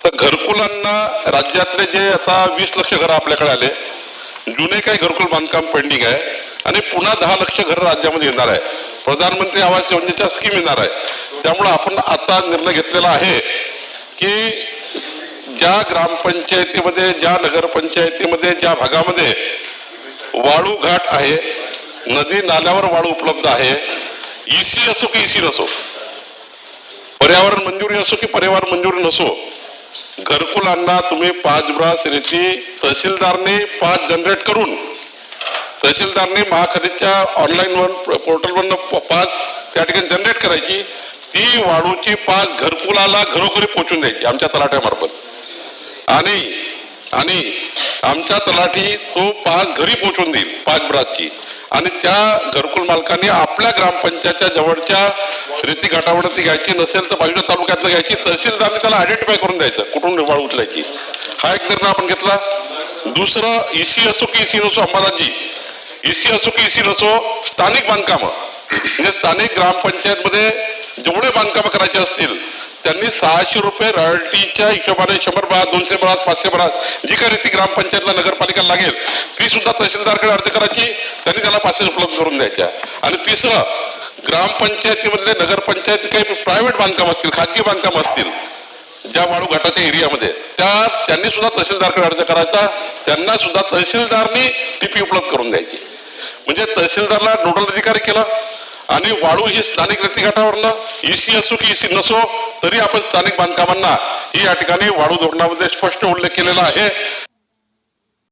तर घरकुलांना राज्यातले जे आता 20 लक्ष घरं आपल्याकडे आले, जुने काही घरकुल बांधकाम पेंडिंग आहे आणि पुन्हा 10 लक्ष घरं राज्यामध्ये येणार आहे. प्रधानमंत्री आवास योजनेच्या स्कीम येणार आहे. त्यामुळे आपण आता निर्णय घेतलेला आहे की ज्या ग्रामपंचायतीमध्ये, ज्या नगरपंचायतीमध्ये, ज्या भागामध्ये वाळू घाट आहे, नदी नाल्यावर वाळू उपलब्ध आहे, ईसी असो की ईसी नसो, पर्यावरण मंजुरी असो की पर्यावरण मंजुरी नसो, घरकुलांना तुम्ही 5 ब्रास रेती तहसीलदारने 5 जनरेट करून, तहसीलदारने महाखालीच्या ऑनलाईन पोर्टलवरनं 5 त्या ठिकाणी जनरेट करायची, ती वाळूची 5 घरकुलाला घरोघरी पोहोचून द्यायची आमच्या तलाट्यामार्फत. आणि आमच्या तलाठी तो 5 घरी पोहोचून देईल 5 ब्रासची, आणि त्या घरकुल मालकांनी आपल्या ग्रामपंचायतच्या जवळच्या रेती घाटावर ती घ्यायची, नसेल तर बाजूच्या तालुक्यातलं घ्यायची, तहसीलदारने त्याला आयडेंटिफाय करून द्यायचं कुठून वाळू उचलायची. हा एक निर्णय आपण घेतला. दुसरं, ईसी असो की ईसी नसो, अंबादासजी, ईसी असो की ईसी नसो, स्थानिक बांधकामं म्हणजे स्थानिक ग्रामपंचायतमध्ये जेवढे बांधकामं करायचे असतील त्यांनी 600 रुपये रॉयल्टीच्या हिशोबाने 100 ब्रास, 200 ब्रास, 500 ब्रास जी काही रीती ग्रामपंचायतला नगरपालिकेला लागेल ती सुद्धा तहसीलदारकडे अर्ज करायची, त्यांनी त्याला पासेस उपलब्ध करून द्यायच्या. आणि तिसरं, ग्रामपंचायतीमधले नगरपंचायती काही प्रायव्हेट बांधकाम असतील, खाजगी बांधकाम असतील ज्या वाळू घाटाच्या एरियामध्ये, त्यांनी सुद्धा तहसीलदारकडे अर्ज करायचा, त्यांना सुद्धा तहसीलदारनी टीपी उपलब्ध करून द्यायची. म्हणजे तहसीलदारला नोडल अधिकारी केला आणि वाळू ही स्थानिक रेतीघाटावरनं, ईसी असो की ईसी नसो, तरी आपण स्थानिक बांधकामांना ही या ठिकाणी वाळू धोरणामध्ये स्पष्ट उल्लेख केलेला आहे.